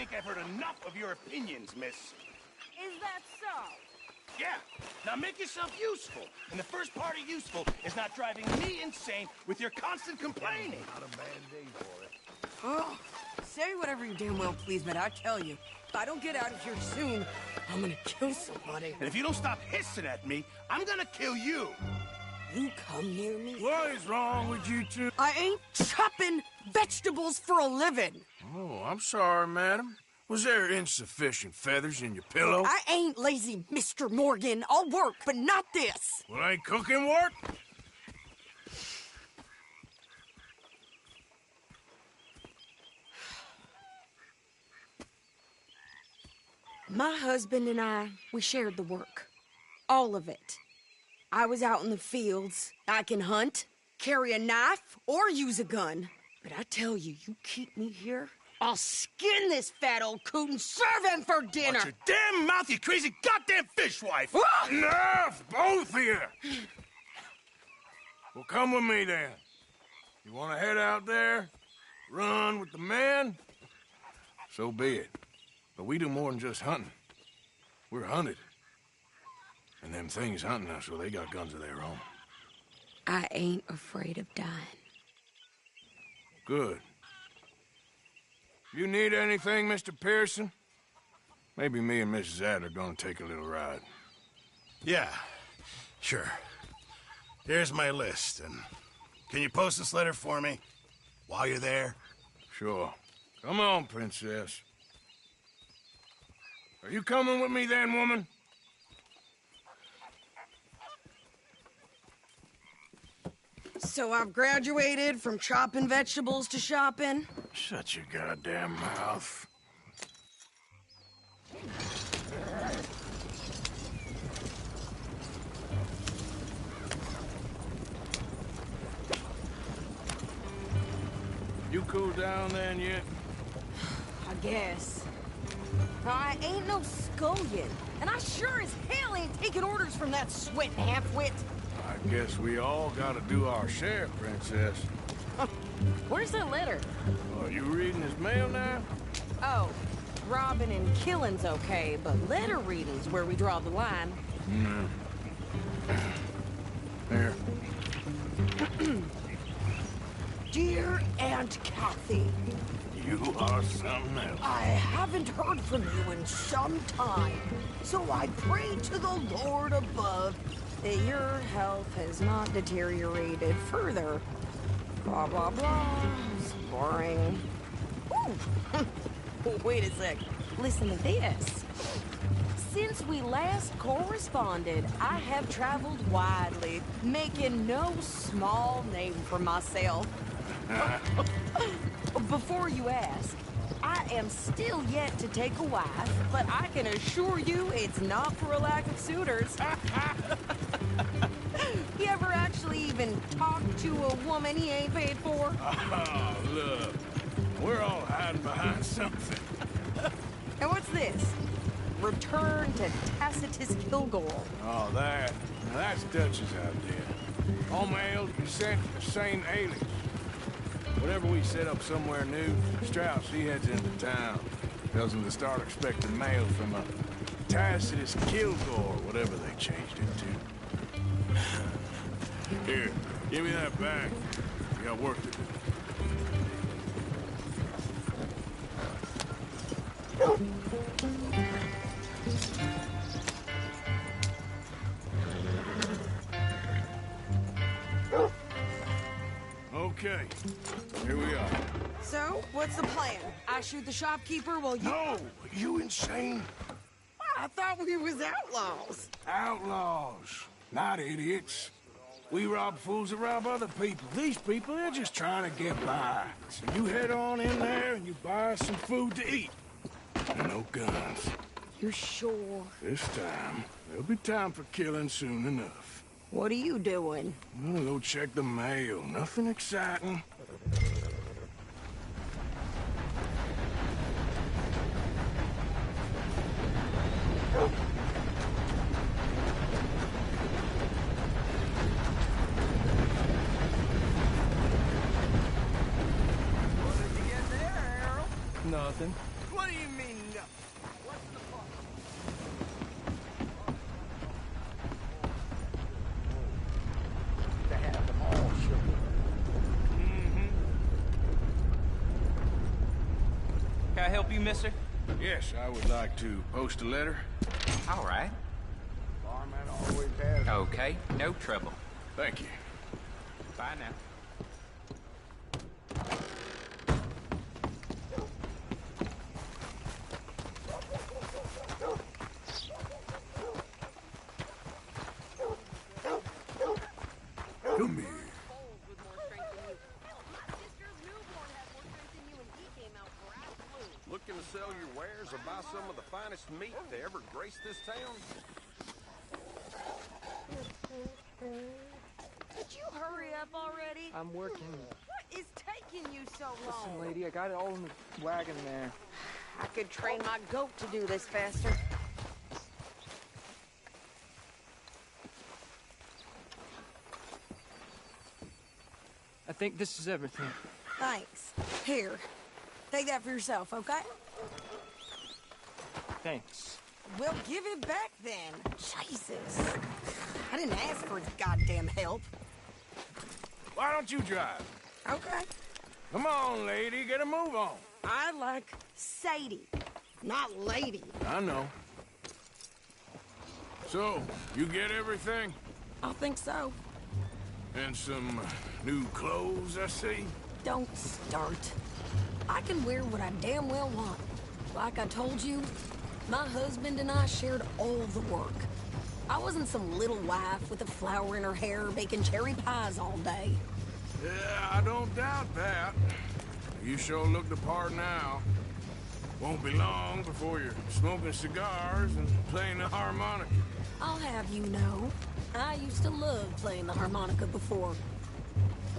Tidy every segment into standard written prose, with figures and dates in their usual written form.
think I've heard enough of your opinions, miss. Is that so? Yeah. Now make yourself useful. And the first part of useful is not driving me insane with your constant complaining. Not a bad day for it. Oh, say whatever you damn well please, but I tell you, if I don't get out of here soon, I'm gonna kill somebody. And if you don't stop hissing at me, I'm gonna kill you. You come near me. What is wrong with you two? I ain't chopping vegetables for a living. Oh, I'm sorry, madam. Was there insufficient feathers in your pillow? I ain't lazy, Mr. Morgan. I'll work, but not this. Well, ain't cooking work? My husband and I, we shared the work. All of it. I was out in the fields. I can hunt, carry a knife, or use a gun. But I tell you, you keep me here, I'll skin this fat old coot and serve him for dinner. Watch your damn mouth, you crazy goddamn fishwife! Enough, both of you! Well, come with me, then. You want to head out there, run with the men? So be it. But we do more than just hunting. We're hunted. And them things hunting us, well, they got guns of their own. I ain't afraid of dying. Good. You need anything, Mr. Pearson? Maybe me and Mrs. Adler are gonna take a little ride. Yeah, sure. Here's my list, and can you post this letter for me while you're there? Sure. Come on, Princess. Are you coming with me then, woman? So I've graduated from chopping vegetables to shopping? Shut your goddamn mouth. You cool down then yet? I guess. I ain't no scullion, and I sure as hell ain't taking orders from that sweating half-wit. I guess we all gotta do our share, Princess. Where's the letter? Are you reading his mail now? Oh, robbing and killing's okay, but letter reading's where we draw the line. Here. Dear Aunt Kathy, You are something else. I haven't heard from you in some time, so I pray to the Lord above that your health has not deteriorated further. Blah, blah, blah. It's boring. Ooh. Wait a sec. Listen to this. Since we last corresponded, I have traveled widely, making no small name for myself. Before you ask, I am still yet to take a wife, but I can assure you it's not for a lack of suitors. You ever actually even talked to a woman he ain't paid for? Oh, look. We're all hiding behind something. And what's this? Return to Tacitus Kilgore. Oh, that. Now that's Dutch's idea. All mails be sent to the same alias. Whenever we set up somewhere new, Strauss, he heads into town. Tells him to start expecting mail from a Tacitus Kilgore, whatever they changed it to. Here, give me that bag. We got work to do. Okay, here we are. So, what's the plan? I shoot the shopkeeper while you... No! You insane? I thought we was outlaws. Outlaws, not idiots. We rob fools that rob other people. These people, they're just trying to get by. So you head on in there and you buy us some food to eat. And no guns. You sure? This time, there'll be time for killing soon enough. What are you doing? I'm gonna go check the mail. Nothing exciting. Nothing. What do you help you, mister? Yes, I would like to post a letter. All right. Barman always has. Okay, no trouble. Thank you. Bye now. Come here. Looking to sell your wares or buy some of the finest meat to ever grace this town? Could you hurry up already? I'm working. What is taking you so long? Listen, lady, I got it all in the wagon there. I could train my goat to do this faster. I think this is everything. Thanks. Here. Take that for yourself, okay? Thanks. Well, give it back then. Jesus. I didn't ask for his goddamn help. Why don't you drive? Okay. Come on, lady, get a move on. I like Sadie, not lady. I know. So, you get everything? I think so. And some new clothes, I see? Don't start. I can wear what I damn well want. Like I told you, my husband and I shared all the work. I wasn't some little wife with a flower in her hair baking cherry pies all day. Yeah, I don't doubt that. You sure look the part now. Won't be long before you're smoking cigars and playing the harmonica. I'll have you know, I used to love playing the harmonica before.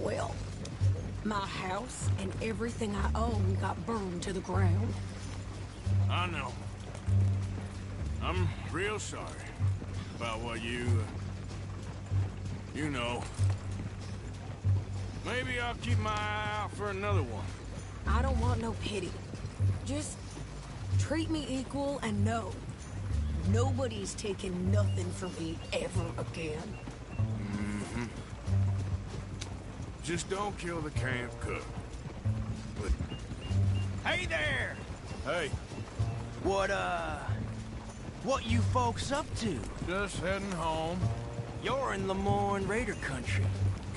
Well, my house and everything I own got burned to the ground. I know. I'm real sorry about what you know. Maybe I'll keep my eye out for another one. I don't want no pity. Just treat me equal and know nobody's taking nothing from me ever again. Mm-hmm. Just don't kill the camp cook. But... Hey there! Hey, What you folks up to? just heading home. You're in Lemoyne Raider country.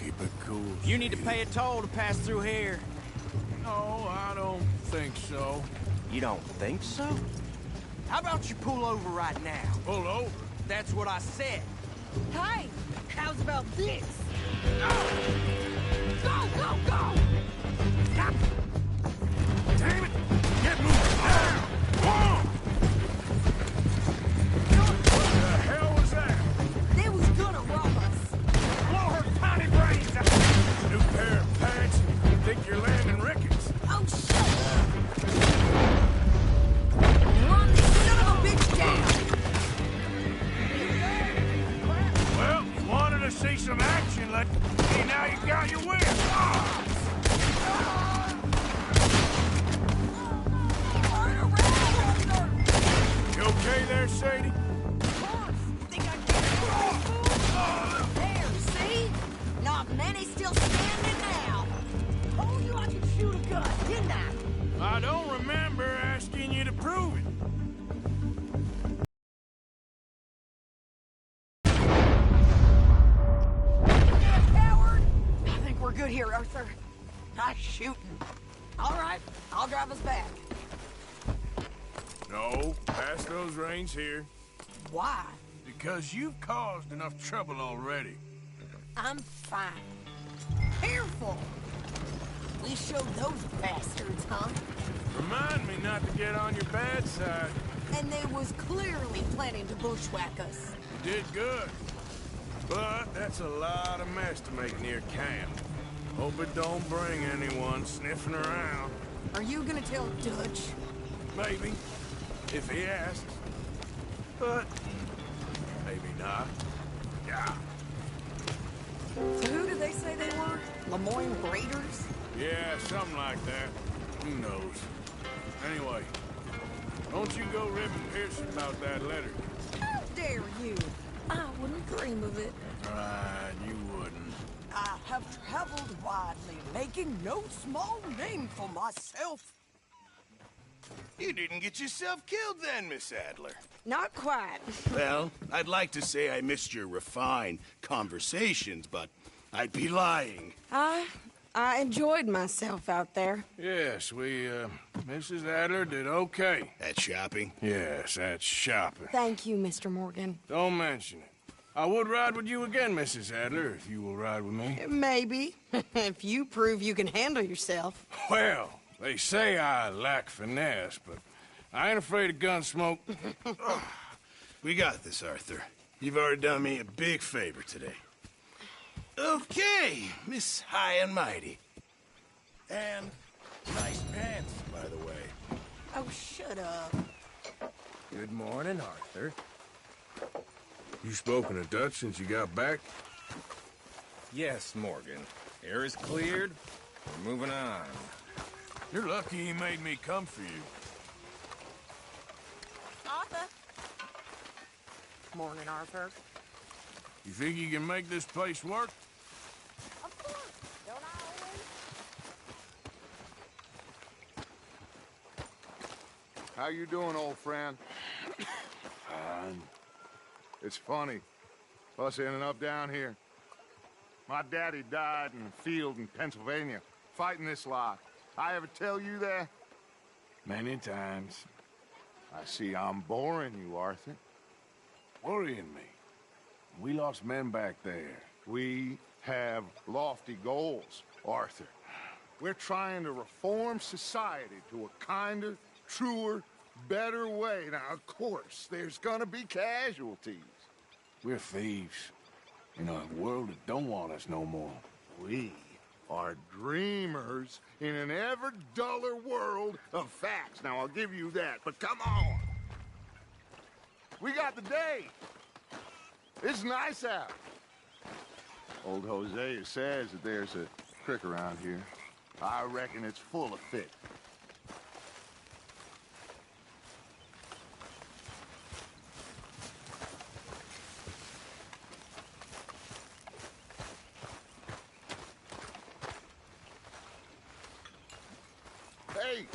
Keep it cool. You need to pay a toll to pass through here. No, I don't think so. You don't think so? How about you pull over right now? Pull over. That's what I said. Hey, how's about this? Go, go, go! Damn it! Get moving now! Whoa! What the hell was that? They was gonna rob us. Blow her tiny brains out! New pair of pants? Think you're landing Ricketts? Oh, shit! Run this son of a bitch down! Well, you wanted to see some action, like, see, now you got your wind. Turn around, You okay there, Sadie? of course! Think I can't there, see? Not many still standing now. Told you I could shoot a gun, didn't I? I don't remember asking you to prove it. Coward! I think we're good here, Arthur. Not shooting. All right, I'll drive us back. No, pass those reins here. Why? Because you've caused enough trouble already. I'm fine. Careful! We showed those bastards, huh? Remind me not to get on your bad side. And they was clearly planning to bushwhack us. You did good. But that's a lot of mess to make near camp. Hope it don't bring anyone sniffing around. Are you gonna tell Dutch? Maybe, if he asks. But maybe not. Yeah. So who did they say they were? Lemoyne Raiders? Yeah, something like that. Who knows? Anyway, don't you go ribbing Pierce about that letter. How dare you? I wouldn't dream of it. Right, you wouldn't. I have traveled widely, making no small name for myself. You didn't get yourself killed then, Miss Adler. Not quite. Well, I'd like to say I missed your refined conversations, but I'd be lying. I enjoyed myself out there. Yes, Mrs. Adler did okay. At shopping? Yes, that's shopping. Thank you, Mr. Morgan. Don't mention it. I would ride with you again, Mrs. Adler, if you will ride with me. Maybe. If you prove you can handle yourself. Well, they say I lack finesse, but I ain't afraid of gun smoke. We got this, Arthur. You've already done me a big favor today. Okay, Miss High and Mighty. And nice pants, by the way. Oh, shut up. Good morning, Arthur. You spoken a Dutch since you got back? Yes, Morgan. Air is cleared. We're moving on. You're lucky he made me come for you. Arthur. Morning, Arthur. You think you can make this place work? Of course. Don't I always? How you doing, old friend? Fine. It's funny, us ending up down here. My daddy died in a field in Pennsylvania, fighting this lot. I ever tell you that? Many times. I see I'm boring you, Arthur. Worrying me. We lost men back there. We have lofty goals, Arthur. We're trying to reform society to a kinder, truer, better way. Now, of course, there's gonna be casualties. We're thieves. In a world that don't want us no more. We are dreamers in an ever duller world of facts. Now, I'll give you that, but come on. We got the day. It's nice out. Old Hosea says that there's a creek around here. I reckon it's full of fish. Hey,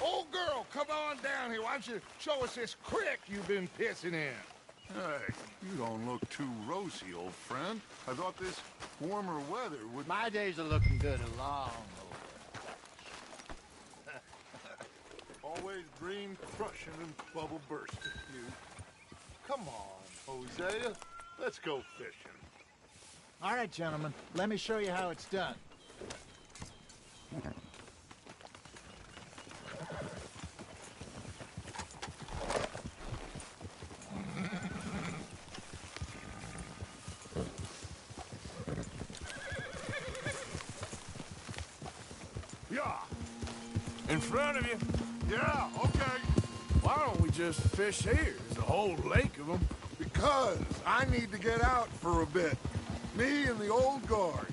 old girl, come on down here. Why don't you show us this creek you've been pissing in? Hey, you don't look too rosy, old friend. I thought this warmer weather would... My days are looking good along over. Always dream crushing and bubble bursting, you. Come on, Hosea. Let's go fishing. All right, gentlemen. Let me show you how it's done. Yeah. In front of you. Yeah, okay. Why don't we just fish here? There's a whole lake of them. Because I need to get out for a bit. Me and the old guard.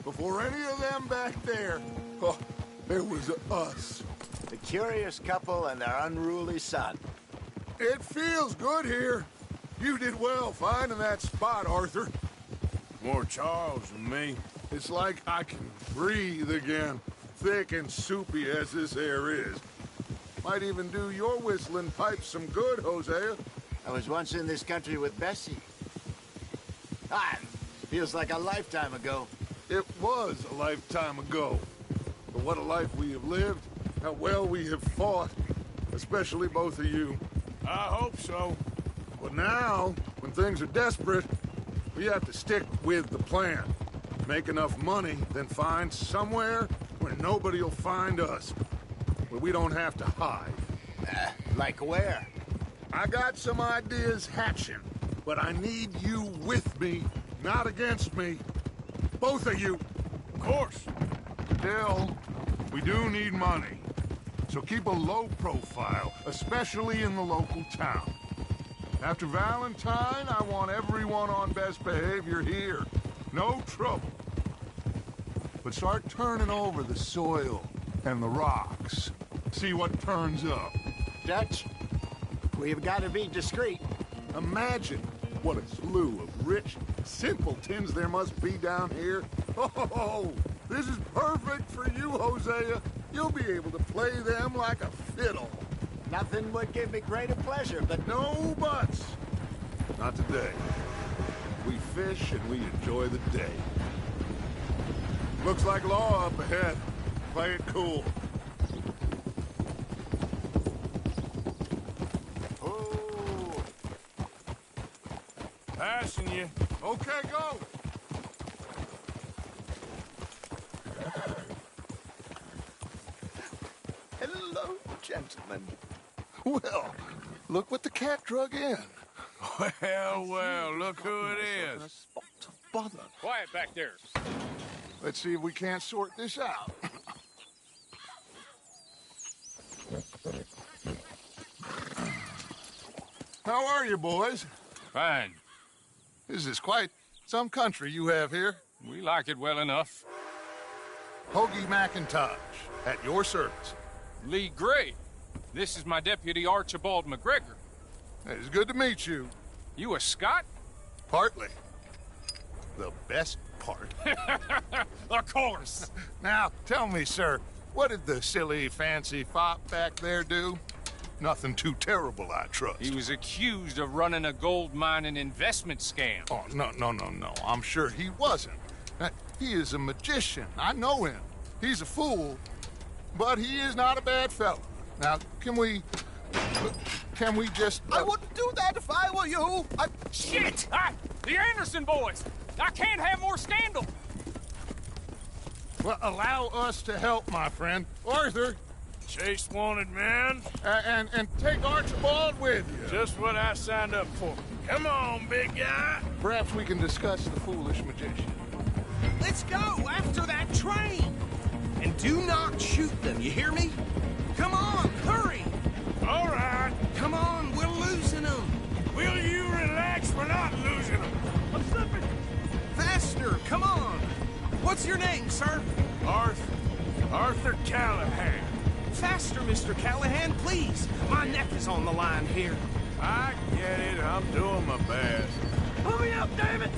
Before any of them back there, oh, there was us. The curious couple and their unruly son. It feels good here. You did well finding that spot, Arthur. More Charles than me. It's like I can breathe again, thick and soupy as this air is. Might even do your whistling pipes some good, Hosea. I was once in this country with Bessie. Ah, feels like a lifetime ago. It was a lifetime ago. But what a life we have lived, how well we have fought, especially both of you. I hope so. But now, when things are desperate, we have to stick with the plan. Make enough money, then find somewhere where nobody will find us. Where we don't have to hide. Like where? I got some ideas hatching, but I need you with me, not against me. Both of you. Of course. Still, we do need money. So keep a low profile, especially in the local town. After Valentine, I want everyone on best behavior here. No trouble. But start turning over the soil and the rocks. See what turns up. Dutch, we've got to be discreet. Imagine what a slew of rich simpletons there must be down here. Oh, this is perfect for you, Hosea. You'll be able to play them like a fiddle. Nothing would give me greater pleasure, but No buts. Not today. We fish and we enjoy the day. Looks like law up ahead. Play it cool. oh, Passing you. Okay, go. Hello, gentlemen. Well, look what the cat drug in. Well, look who it is. Bother. Quiet back there. Let's see if we can't sort this out. How are you, boys? Fine. This is quite some country you have here. We like it well enough. Hoagie McIntosh, at your service. Lee Gray. This is my deputy Archibald McGregor. It's good to meet you. You a Scot? Partly. The best part. Of course. Now, tell me, sir, what did the silly, fancy fop back there do? Nothing too terrible, I trust. He was accused of running a gold mining investment scam. Oh, no. I'm sure he wasn't. He is a magician. I know him. He's a fool, but he is not a bad fellow. Now, can we just... I wouldn't do that if I were you. Shit! The Anderson boys! I can't have more scandal! Well, allow us to help, my friend. Arthur, Chase wanted man. and take Archibald with you. Just what I signed up for. Come on, big guy. Perhaps we can discuss the foolish magician. Let's go after that train. And do not shoot them, you hear me? Come on, hurry. All right. Come on, we're losing them. Will you relax? We're not losing them. I'm slipping. Faster, come on. What's your name, sir? Arthur Callahan. Faster, Mr. Callahan, please. My neck is on the line here. I get it. I'm doing my best. Pull me up, David.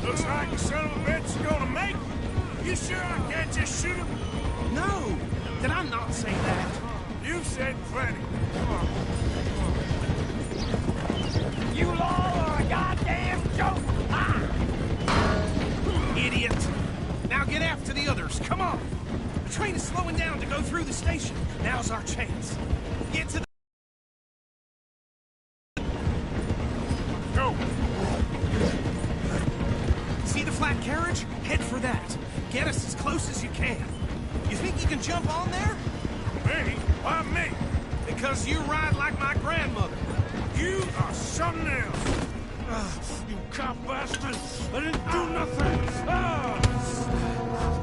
Looks like the son of a bitch is gonna make it. You sure I can't just shoot him? No. Did I not say that? You said plenty. You all are a goddamn joke! Idiot! Now get after the others, come on! The train is slowing down to go through the station. Now's our chance. Get to the... Go! See the flat carriage? Head for that. Get us as close as you can. You think you can jump on there? Me? Why me? Because you ride like my grandmother. You are something else. You cop bastard! I didn't do nothing!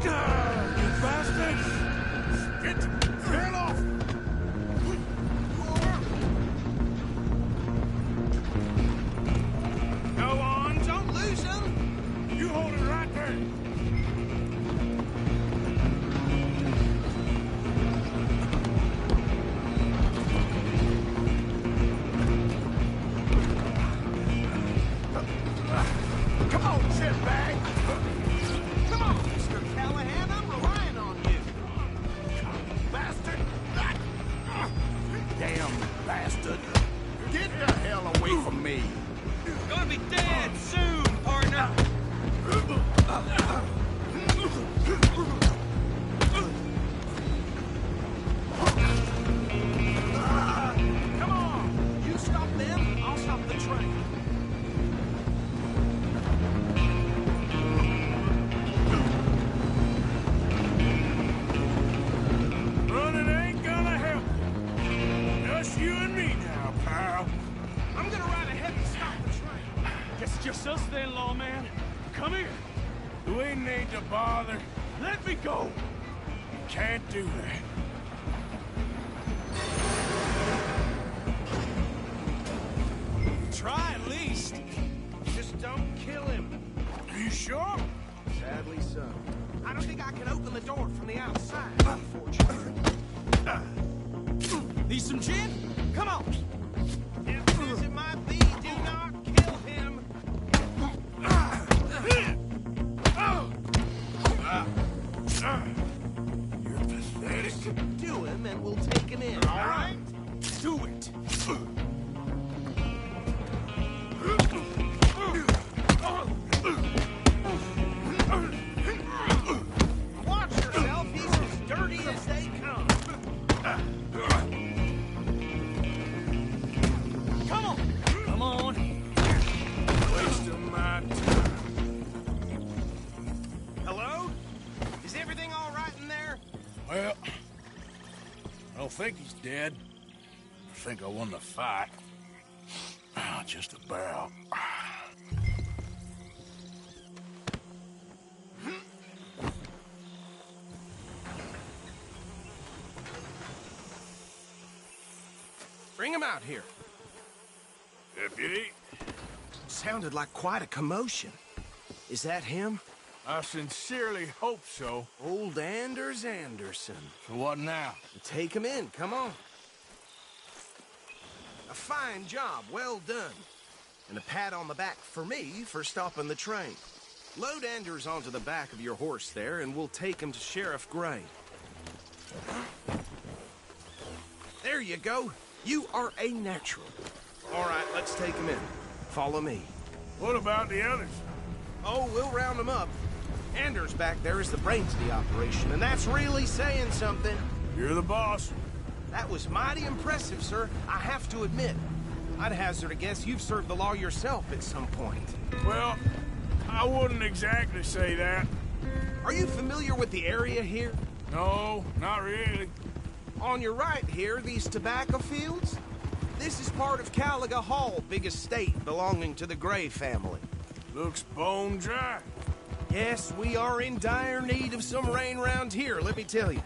God, you bastard! Get the hell off! Go on, don't lose them! You hold it right there! Come on, shitbag! Come on, Mr. Callahan, I'm relying on you! Bastard! Damn bastard! Get the hell away from me! You're gonna be dead soon, partner! Come on! You stop them, I'll stop the train. Running ain't gonna help. Just you and me now, pal. I'm gonna ride ahead and stop the train. Guess it's just us then, lawman. Come here. We need to bother. Let me go. You can't do that. Try at least. Just don't kill him. Are you sure? Sadly so. I don't think I can open the door from the outside, unfortunately. Need some gin? Come on. If as it might be, do not kill him. You're pathetic. Do him and we'll take him in, all right? Do think he's dead. I think I won the fight. Just about. Bring him out here. Deputy? Sounded like quite a commotion. Is that him? I sincerely hope so. Old Anders Anderson. So what now? Take him in, come on. A fine job, well done. And a pat on the back for me for stopping the train. Load Anders onto the back of your horse there, and we'll take him to Sheriff Gray. There you go. You are a natural. All right, let's take him in. Follow me. What about the others? Oh, we'll round them up. Anders back there is the brains of the operation, and that's really saying something. You're the boss. That was mighty impressive, sir. I have to admit. I'd hazard a guess you've served the law yourself at some point. Well, I wouldn't exactly say that. Are you familiar with the area here? No, not really. On your right here, these tobacco fields? This is part of Caliga Hall, big estate belonging to the Gray family. Looks bone dry. Yes, we are in dire need of some rain round here, let me tell you.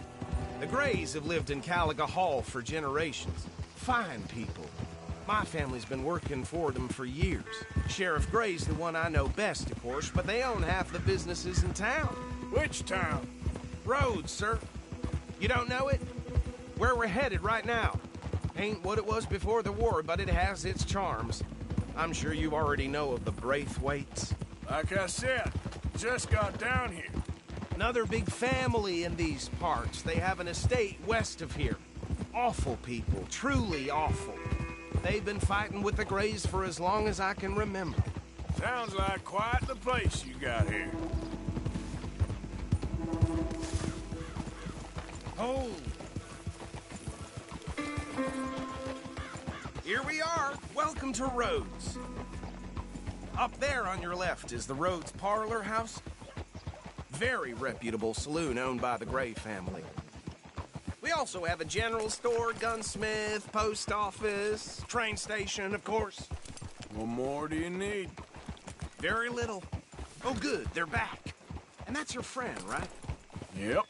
The Grays have lived in Caliga Hall for generations. Fine people. My family's been working for them for years. Sheriff Gray's the one I know best, of course, but they own half the businesses in town. Which town? Rhodes, sir. You don't know it? Where we're headed right now. Ain't what it was before the war, but it has its charms. I'm sure you already know of the Braithwaites. Like I said, just got down here. Another big family in these parts. They have an estate west of here. Awful people, truly awful. They've been fighting with the Grays for as long as I can remember. Sounds like quite the place you got here. Oh. Here we are. Welcome to Rhodes. Up there on your left is the Rhodes Parlor House. Very reputable saloon owned by the Gray family. We also have a general store, gunsmith, post office, train station, of course. What more do you need? Very little. Oh, good, they're back. And that's your friend, right? Yep.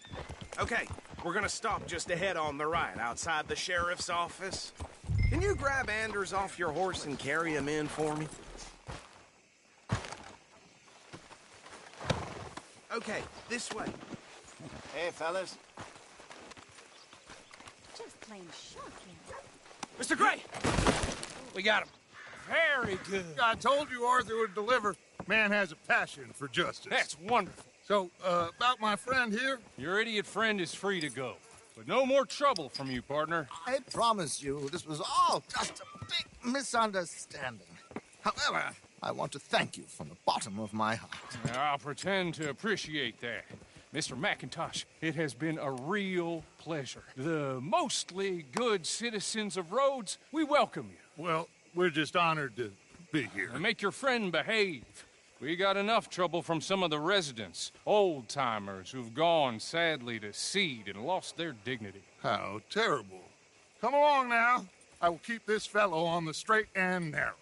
Okay, we're gonna stop just ahead on the right, outside the sheriff's office. Can you grab Anders off your horse and carry him in for me? Okay, this way. Hey, fellas. Just plain shocking. Mr. Gray! We got him. Very good. I told you Arthur would deliver. Man has a passion for justice. That's wonderful. So, about my friend here? Your idiot friend is free to go. But no more trouble from you, partner. I promise you, this was all just a big misunderstanding. However, I want to thank you from the bottom of my heart. I'll pretend to appreciate that. Mr. McIntosh, it has been a real pleasure. The mostly good citizens of Rhodes, we welcome you. Well, we're just honored to be here. And make your friend behave. We got enough trouble from some of the residents, old-timers who've gone, sadly, to seed and lost their dignity. How terrible. Come along now. I will keep this fellow on the straight and narrow.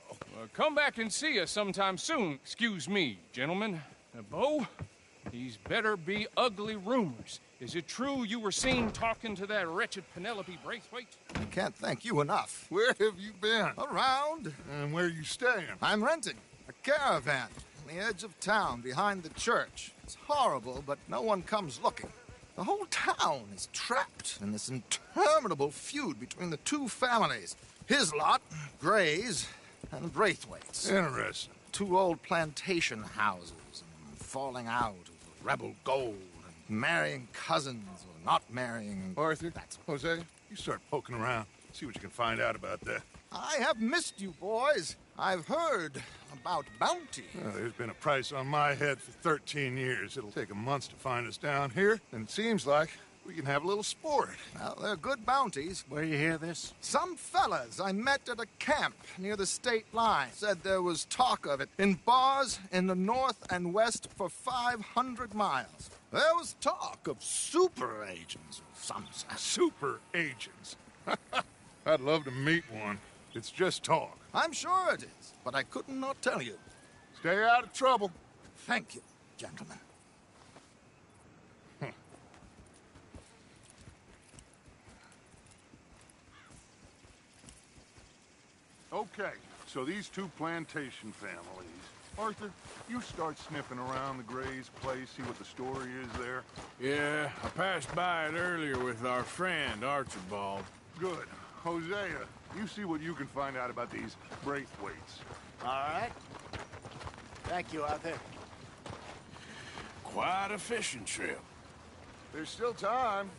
Come back and see us sometime soon. Excuse me, gentlemen. Bo, these better be ugly rumors. Is it true you were seen talking to that wretched Penelope Braithwaite? I can't thank you enough. Where have you been? Around. And where are you staying? I'm renting a caravan on the edge of town behind the church. It's horrible, but no one comes looking. The whole town is trapped in this interminable feud between the two families. His lot, Gray's, and Braithwaite's. Interesting. Two old plantation houses, and falling out over rebel gold, and marrying cousins or not marrying. Arthur, Jose, you start poking around. See what you can find out about that. I have missed you, boys. I've heard about bounty. Well, there's been a price on my head for 13 years. It'll take a month to find us down here, and it seems like we can have a little sport. Well, they're good bounties. Where you hear this? Some fellas I met at a camp near the state line said there was talk of it in bars in the north and west for 500 miles. There was talk of super agents of some sort. Super agents? I'd love to meet one. It's just talk. I'm sure it is, but I couldn't not tell you. Stay out of trouble. Thank you, gentlemen. Okay, so these two plantation families. Arthur, you start sniffing around the Gray's place, see what the story is there. Yeah, I passed by it earlier with our friend, Archibald. Good. Hosea, you see what you can find out about these Braithwaites. All right. Thank you, Arthur. Quite a fishing trip. There's still time.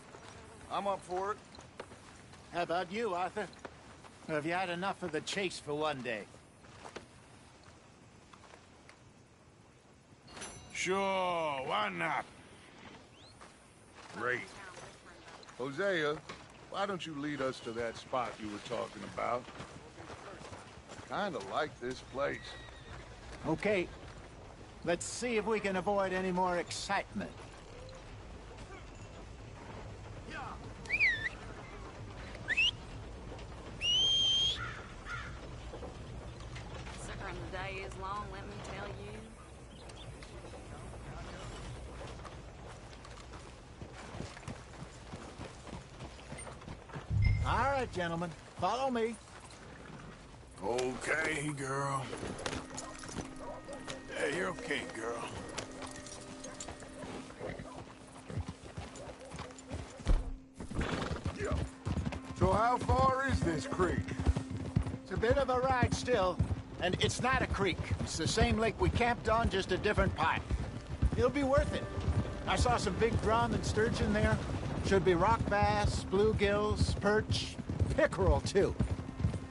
I'm up for it. How about you, Arthur? Or have you had enough of the chase for one day? Sure, why not? Great. Hosea, why don't you lead us to that spot you were talking about? Kinda like this place. Okay. Let's see if we can avoid any more excitement. Sucker in the day is long, let me tell you. All right, gentlemen. Follow me. Okay, girl. Yeah, you're okay, girl. So how far is this creek? It's a bit of a ride still, and it's not a creek. It's the same lake we camped on, just a different part. It'll be worth it. I saw some big drum and sturgeon there. Should be rock bass, bluegills, perch, pickerel, too.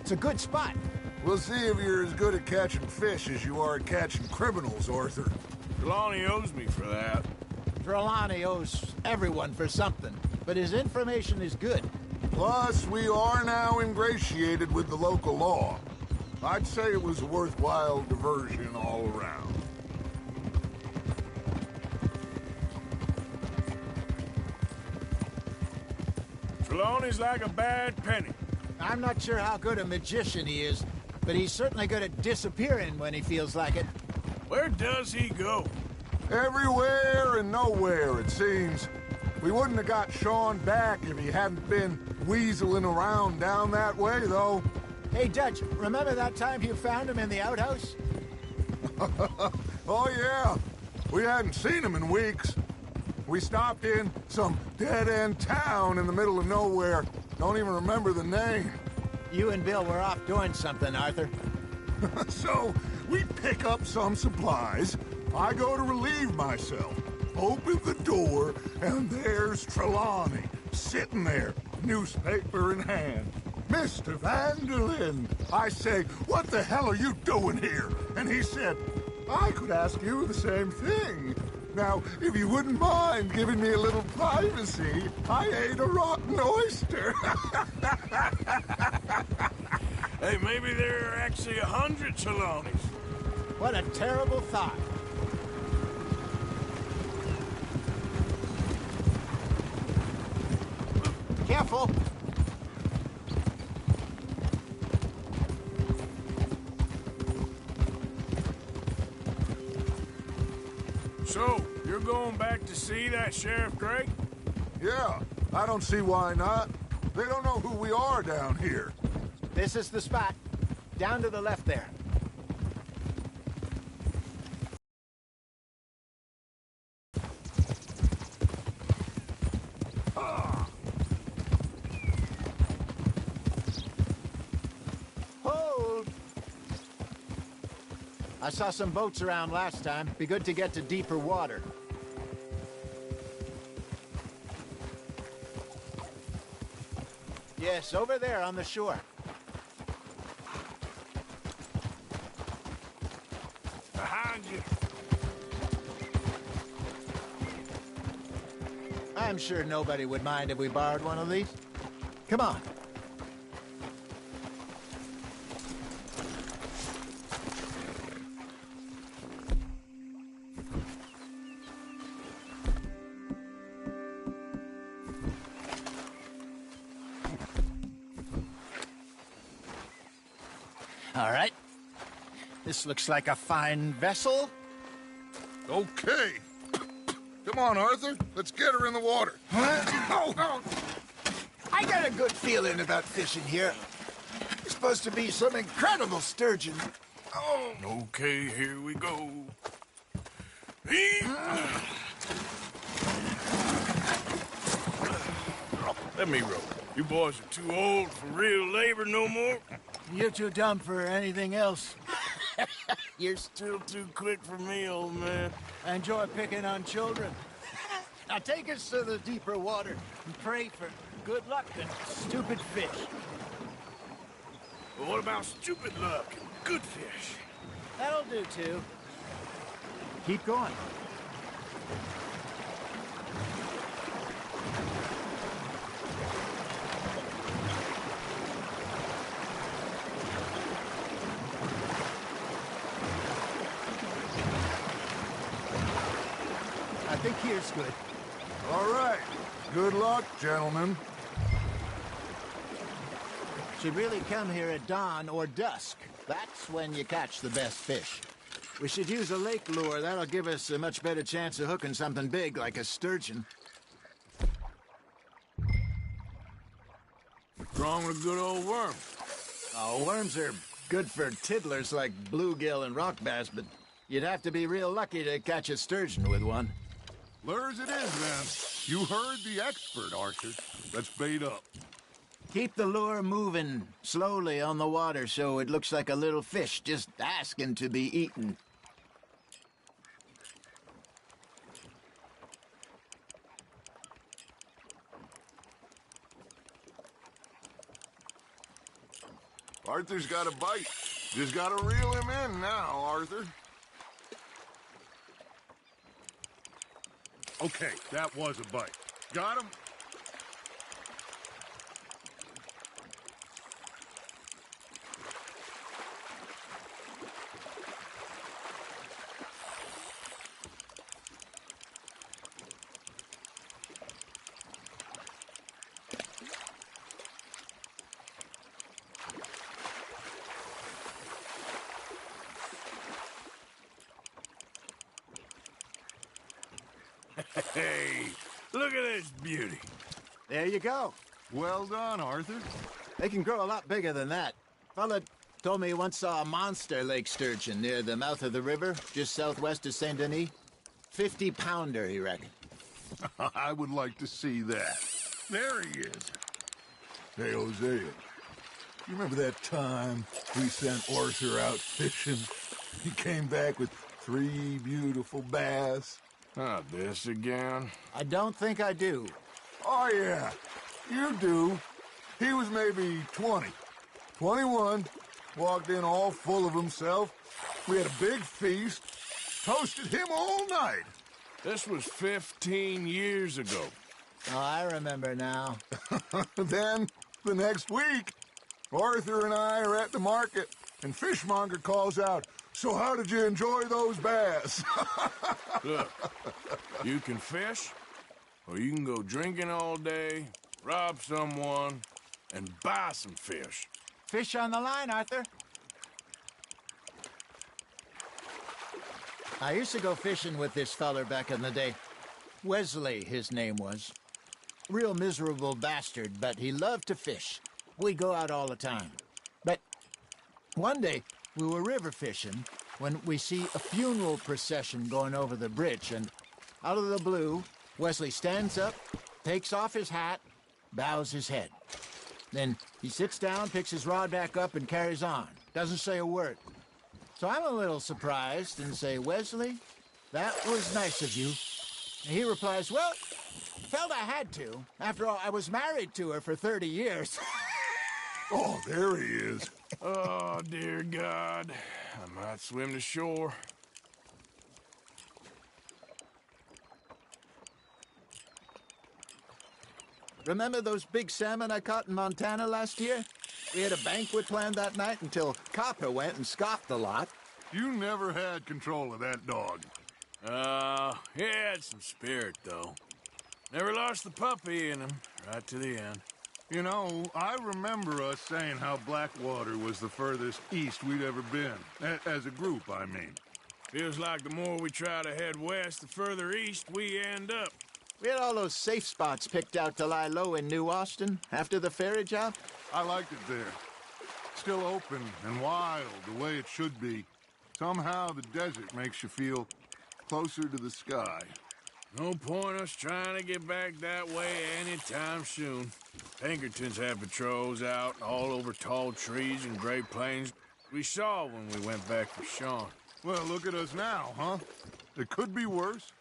It's a good spot. We'll see if you're as good at catching fish as you are at catching criminals, Arthur. Trelawney owes me for that. Trelawney owes everyone for something, but his information is good. Plus, we are now ingratiated with the local law. I'd say it was a worthwhile diversion all around. Trelawney's like a bad penny. I'm not sure how good a magician he is, but he's certainly good at disappearing when he feels like it. Where does he go? Everywhere and nowhere, it seems. We wouldn't have got Sean back if he hadn't been weaseling around down that way, though. Hey, Dutch, remember that time you found him in the outhouse? Oh, yeah. We hadn't seen him in weeks. We stopped in some dead-end town in the middle of nowhere. Don't even remember the name. You and Bill were off doing something, Arthur. So, we pick up some supplies. I go to relieve myself. Open the door, and there's Trelawney, sitting there, newspaper in hand. Mr. Vanderlyn! I say, what the hell are you doing here? And he said, I could ask you the same thing. Now, if you wouldn't mind giving me a little privacy, I ate a rotten oyster. Hey, maybe there are actually 100 Trelawneys. What a terrible thought. Careful. So, you're going back to see that Sheriff Gray? Yeah, I don't see why not. They don't know who we are down here. This is the spot. Down to the left there. Hold! I saw some boats around last time. Be good to get to deeper water. Yes, over there on the shore. Behind you. I'm sure nobody would mind if we borrowed one of these. Come on. This looks like a fine vessel. Okay. Come on, Arthur. Let's get her in the water. Oh. I got a good feeling about fishing here. It's supposed to be some incredible sturgeon. Oh. Okay, here we go. Let me row. You boys are too old for real labor no more. You're too dumb for anything else. You're still too quick for me, old man. I enjoy picking on children. Now take us to the deeper water and pray for good luck and stupid fish. But what about stupid luck and good fish? That'll do, too. Keep going. I think here's good. All right. Good luck, gentlemen. Should really come here at dawn or dusk. That's when you catch the best fish. We should use a lake lure. That'll give us a much better chance of hooking something big like a sturgeon. What's wrong with a good old worm? Oh, worms are good for tiddlers like bluegill and rock bass, but you'd have to be real lucky to catch a sturgeon with one. Lures it is, then. You heard the expert, Arthur. Let's bait up. Keep the lure moving slowly on the water so it looks like a little fish just asking to be eaten. Arthur's got a bite. Just gotta reel him in now, Arthur. Okay, that was a bite. Got him? Hey, look at this beauty. There you go. Well done, Arthur. They can grow a lot bigger than that. Fella told me he once saw a monster lake sturgeon near the mouth of the river, just southwest of Saint Denis. 50-pounder, he reckoned. I would like to see that. There he is. Hey, Hosea. You remember that time we sent Arthur out fishing? He came back with 3 beautiful bass. Not this again. I don't think I do. Oh, yeah. You do. He was maybe 20. 21. Walked in all full of himself. We had a big feast. Toasted him all night. This was 15 years ago. Oh, I remember now. Then, the next week, Arthur and I are at the market, and Fishmonger calls out, "So how did you enjoy those bass?" Look, you can fish, or you can go drinking all day, rob someone, and buy some fish. Fish on the line, Arthur. I used to go fishing with this feller back in the day. Wesley, his name was. Real miserable bastard, but he loved to fish. We'd go out all the time. But one day, we were river fishing when we see a funeral procession going over the bridge, and out of the blue, Wesley stands up, takes off his hat, bows his head. Then he sits down, picks his rod back up, and carries on. Doesn't say a word. So I'm a little surprised and say, "Wesley, that was nice of you." And he replies, "Well, felt I had to. After all, I was married to her for 30 years. Oh, there he is. Oh, dear God. I might swim to shore. Remember those big salmon I caught in Montana last year? We had a banquet planned that night until Copper went and scoffed the lot. You never had control of that dog. He had some spirit, though. Never lost the puppy in him, right to the end. You know, I remember us saying how Blackwater was the furthest east we'd ever been. As a group, I mean. Feels like the more we try to head west, the further east we end up. We had all those safe spots picked out to lie low in New Austin after the ferry job. I liked it there. Still open and wild, the way it should be. Somehow the desert makes you feel closer to the sky. No point us trying to get back that way anytime soon. Pinkertons had patrols out all over tall trees and Great Plains. We saw when we went back for Sean. Well, look at us now, huh? It could be worse.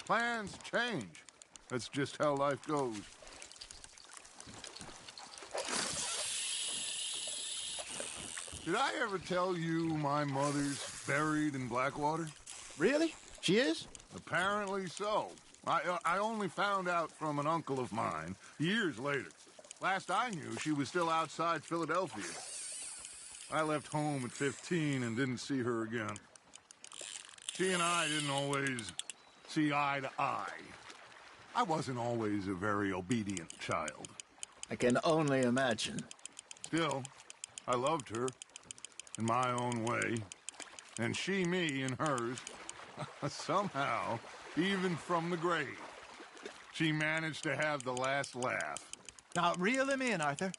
Plans change. That's just how life goes. Did I ever tell you my mother's buried in Blackwater? Really? She is? Apparently so. I only found out from an uncle of mine years later. Last I knew, she was still outside Philadelphia. I left home at 15 and didn't see her again. She and I didn't always see eye to eye. I wasn't always a very obedient child. I can only imagine. Still, I loved her in my own way, and she me in hers. Somehow, even from the grave, she managed to have the last laugh. Now, reel him in, Arthur.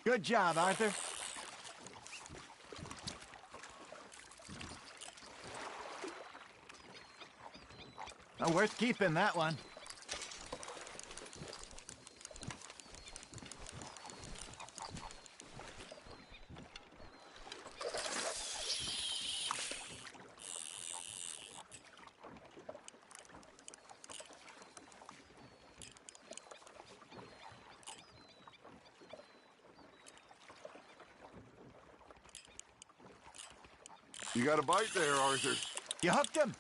Good job, Arthur. Now, worth keeping, that one. You got a bite there, Arthur. You hooked him.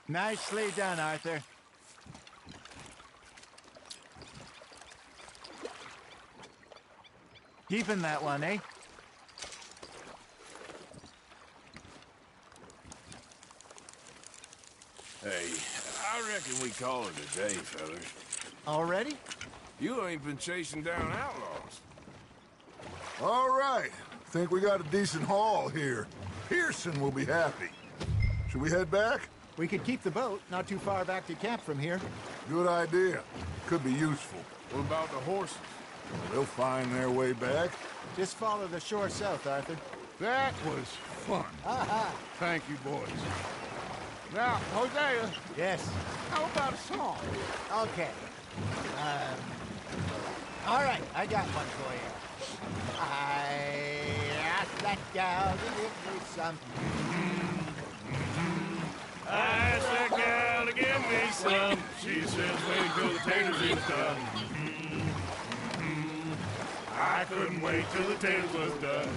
Nicely done, Arthur. Keeping that one, eh? Hey, I reckon we call it a day, fellas. Already? You ain't been chasing down outlaws. All right. Think we got a decent haul here. Pearson will be happy. Should we head back? We could keep the boat not too far back to camp from here. Good idea. Could be useful. What about the horses? They'll find their way back. Just follow the shore south, Arthur. That was fun. Thank you, boys. Now, Hosea. Yes? How about a song? Okay. All right, I got one for you. I asked that gal to give me some. I asked that gal to give me some. She says, wait till the taters is done. I couldn't wait till the taters was done.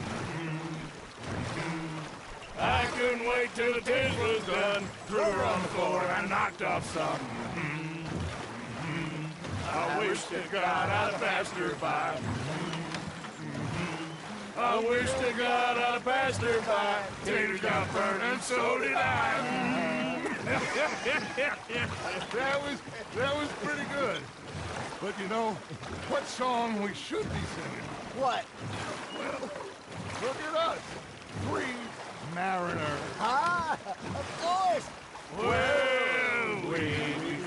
I couldn't wait till the taters was done. Threw her on the floor and knocked off some. I wish to God I'd passed her by. I wish to God I'd passed her by. Taters got burned and so did I. that was pretty good. But you know, what song we should be singing? What? Well, look at us. 3 mariners. Ah, of course. Well, we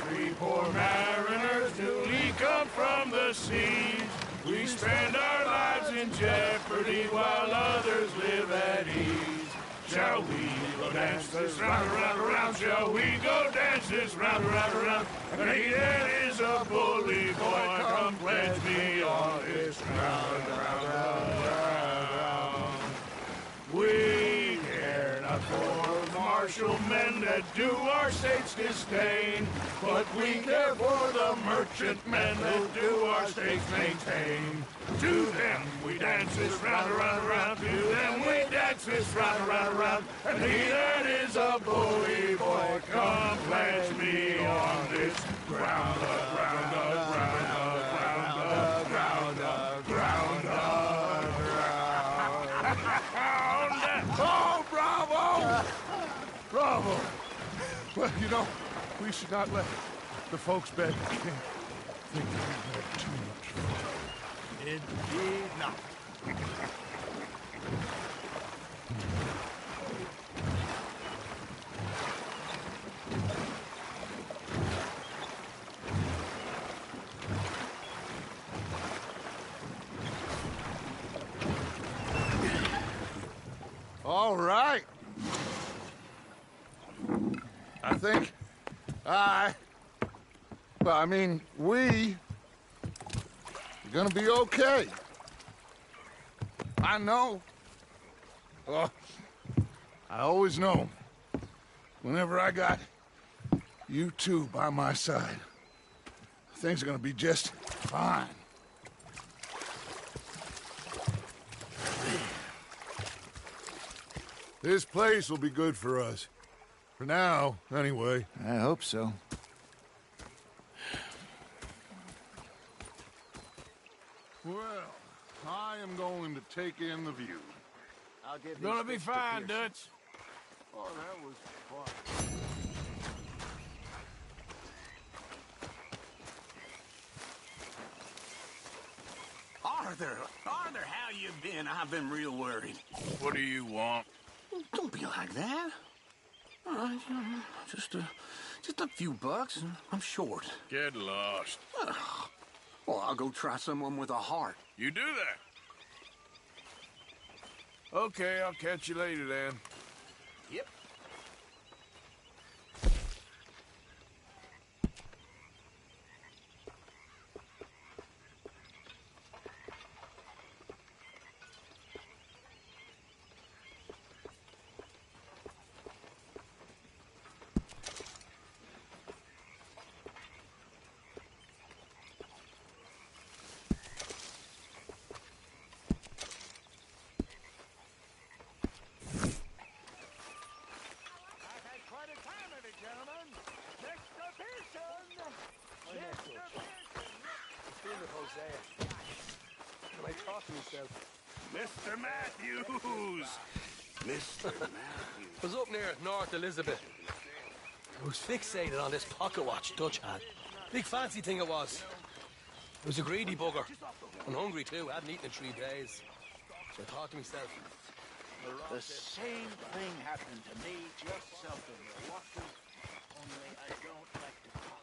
three poor mariners newly come from the seas. We spend our lives in jeopardy while others live at ease. Shall we go dance this round, around, around? Shall we go dance this round, around, around? And Hayden is a bully boy. Come pledge me on this round, round, round, round. We care not for martial men that do our state's disdain, but we care for the merchant men that do our state's maintain. To them we dance this round, around, around. To them we dance this round, around, around. And he that is a bully boy, come pledge me on this ground, ground, ground, ground, ground, ground, ground. Oh, bravo! Bravo! Well, you know, we should not let the folks back in camp think that we've had too much fun. Indeed not. All right. I think we are gonna be okay. I know. Oh, I always know. Whenever I got you two by my side, things are gonna be just fine. This place will be good for us. For now, anyway. I hope so. Well, I am going to take in the view. I'll give these Gonna be sticks to fine, Pearson. Dutch. Oh, that was fun. Arthur, how you been? I've been real worried. What do you want? Don't be like that. All right, just a few bucks, and I'm short. Get lost. Well, I'll go try someone with a heart. You do that. Okay, I'll catch you later then. Yep. Mr. Matthews! Mr. Matthews. I was up near North Elizabeth. I was fixated on this pocket watch Dutch had. Big fancy thing it was. I was a greedy bugger. And hungry too. I hadn't eaten in 3 days. So I thought to myself, The same thing happened to me just south of Milwaukee, only I don't like to talk.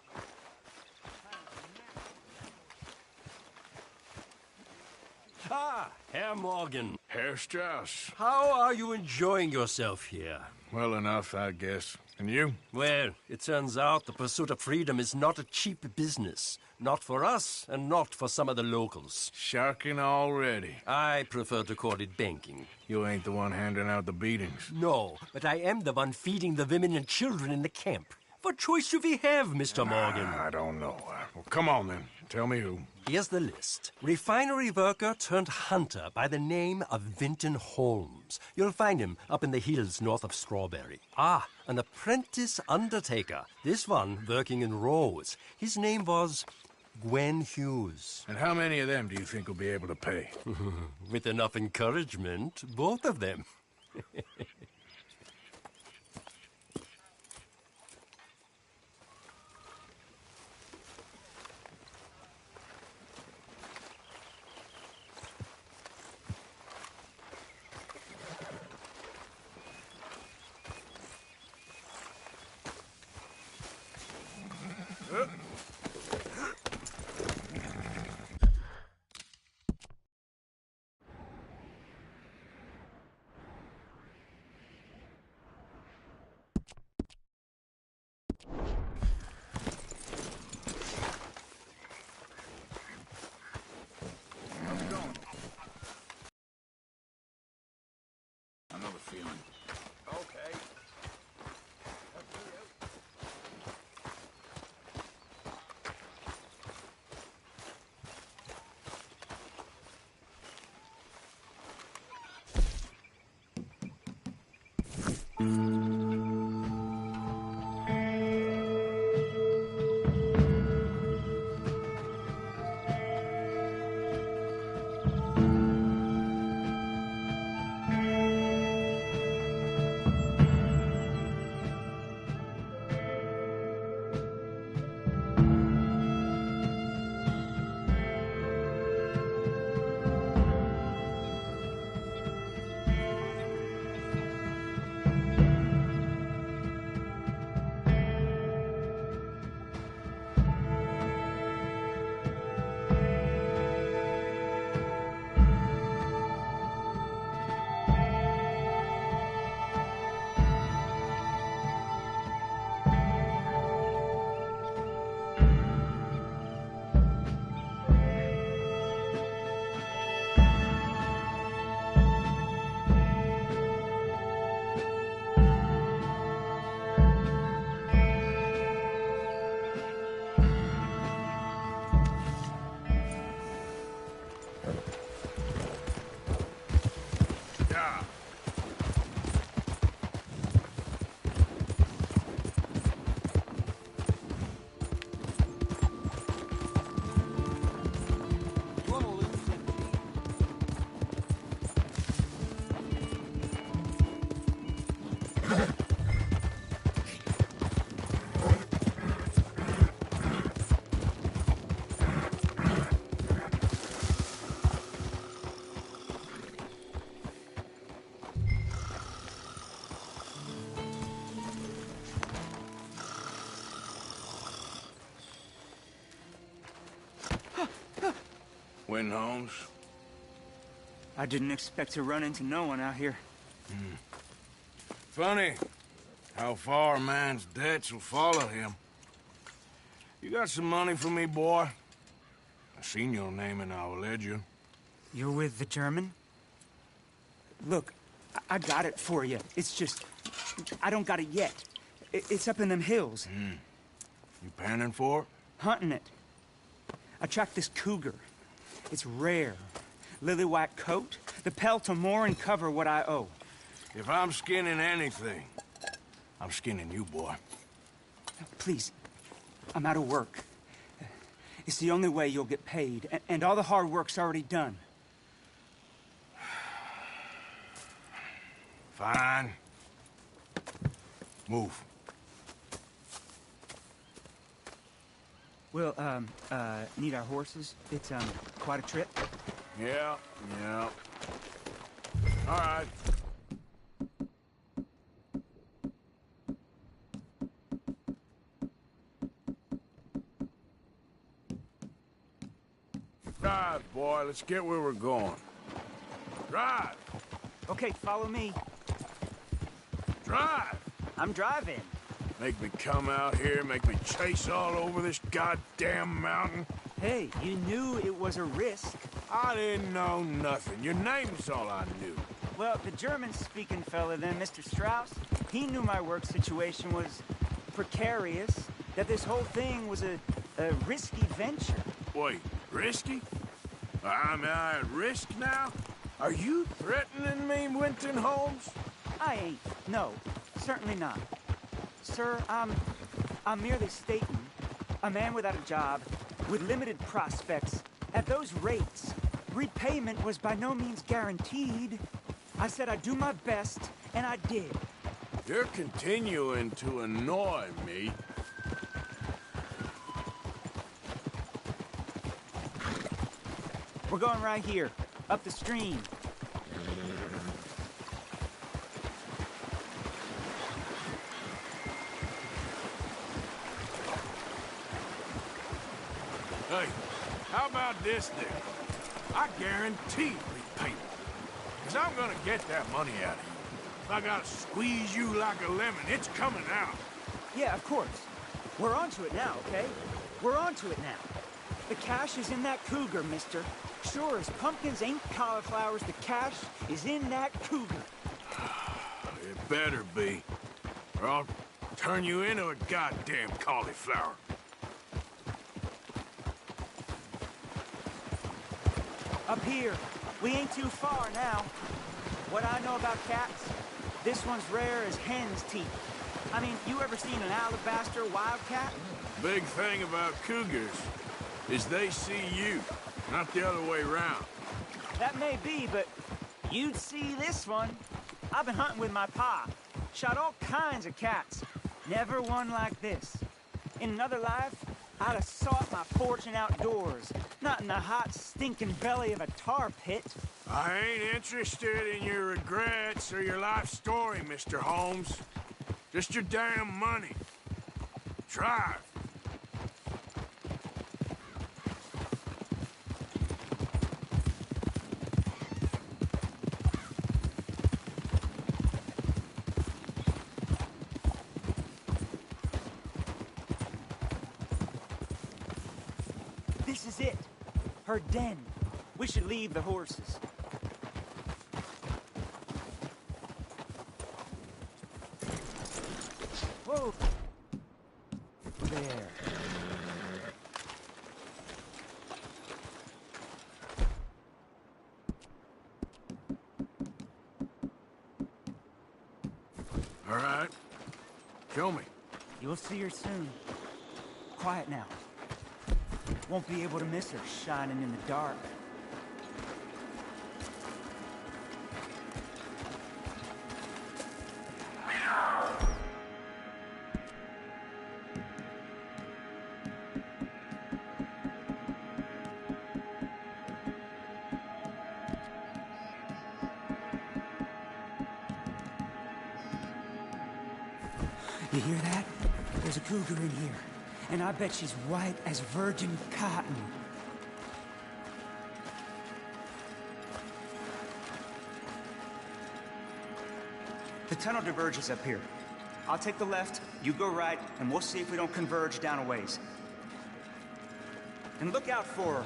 Ah, Herr Morgan. Herr Strauss. How are you enjoying yourself here? Well enough, I guess. And you? Well, it turns out the pursuit of freedom is not a cheap business. Not for us, and not for some of the locals. Sharking already. I prefer to call it banking. You ain't the one handing out the beatings. No, but I am the one feeding the women and children in the camp. What choice do we have, Mr. Morgan? I don't know. Well, come on then. Tell me who. Here's the list. Refinery worker turned hunter by the name of Vinton Holmes. You'll find him up in the hills north of Strawberry. Ah, an apprentice undertaker. This one working in Rose. His name was Gwen Hughes. And how many of them do you think will be able to pay? With enough encouragement, both of them. I know the feeling. Okay. Win, Holmes? I didn't expect to run into no one out here. Funny how far a man's debts will follow him. You got some money for me, boy? I seen your name in our ledger. You're with the German? Look, I got it for you. It's just, I don't got it yet. It's up in them hills. You panning for it? Hunting it. I tracked this cougar. It's rare. Lily white coat, the pelt to more and cover what I owe. If I'm skinning anything, I'm skinning you, boy. Please, I'm out of work. It's the only way you'll get paid, and all the hard work's already done. Fine. Move. We'll, need our horses. It's, quite a trip. Yeah. All right. Drive, boy. Let's get where we're going. Drive. Okay, follow me. Drive. I'm driving. Make me come out here, make me chase all over this goddamn mountain. Hey, you knew it was a risk. I didn't know nothing. Your name's all I knew. Well, the German-speaking fella then, Mr. Strauss, he knew my work situation was precarious, that this whole thing was a risky venture. Wait, risky? Am I at risk now? Are you threatening me, Winton Holmes? I ain't. No, certainly not. Sir, I'm merely stating, a man without a job, with limited prospects, at those rates, repayment was by no means guaranteed. I said I'd do my best, and I did. You're continuing to annoy me. We're going right here, up the stream. Hey, how about this then? I guarantee repayment. Because I'm gonna get that money out of you. If I gotta squeeze you like a lemon, it's coming out. Yeah, of course. We're onto it now, okay? We're onto it now. The cash is in that cougar, mister. Sure as pumpkins ain't cauliflowers, the cash is in that cougar. It better be, or I'll turn you into a goddamn cauliflower. Up here. We ain't too far now. What I know about cats, this one's rare as hen's teeth. I mean, you ever seen an alabaster wildcat? Big thing about cougars is they see you, not the other way around. That may be, but you'd see this one. I've been hunting with my pa. Shot all kinds of cats. Never one like this. In another life, I'd have sought my fortune outdoors, not in the hot, stinking belly of a tar pit. I ain't interested in your regrets or your life story, Mr. Holmes. Just your damn money. Drive. This is it. Her den. We should leave the horses. Whoa. There. All right. Show me. You'll see her soon. Quiet now. Won't be able to miss her shining in the dark. You hear that? There's a cougar in here. And I bet she's white as virgin cotton. The tunnel diverges up here. I'll take the left, you go right, and we'll see if we don't converge down a ways. And look out for her.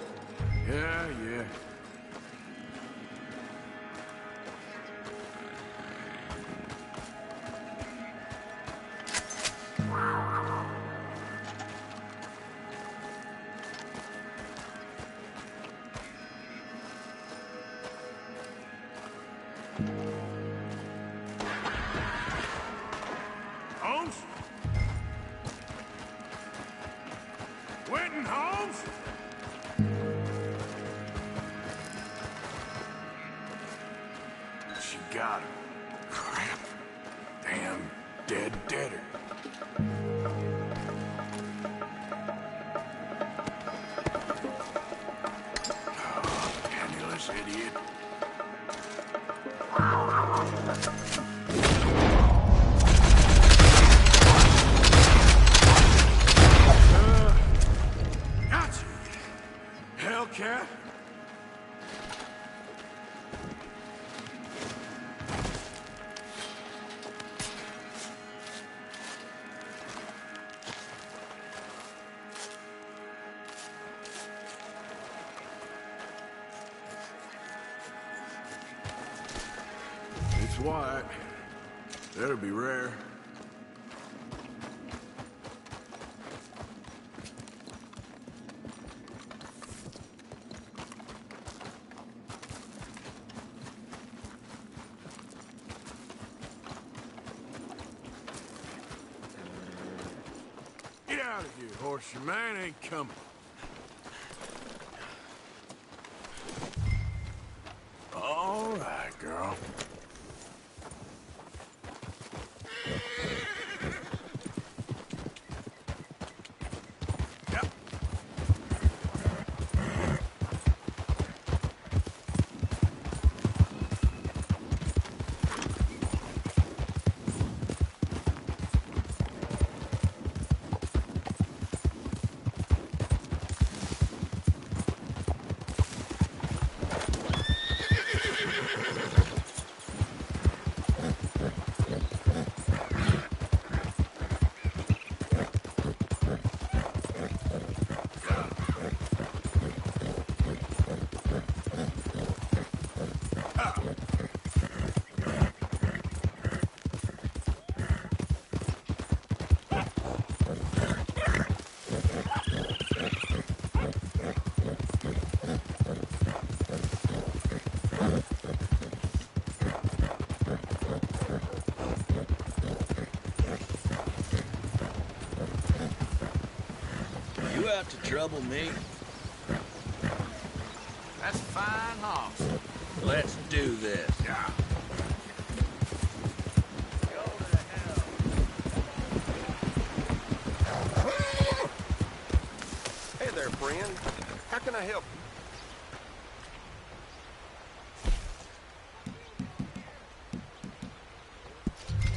Yeah. Holmes? Winton Holmes? She got him. Crap. Damn deader. Oh, penniless idiot. Gotcha. Hellcat. It's white. That'll be rare. Get out of here, horse. Your man ain't coming. All right, girl. out to trouble me? That's a fine hoss. Let's do this. Yeah. Hey there, friend. How can I help you?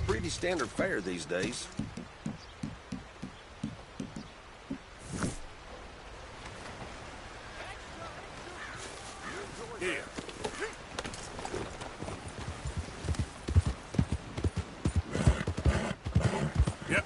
Pretty standard fare these days. Here. Yep.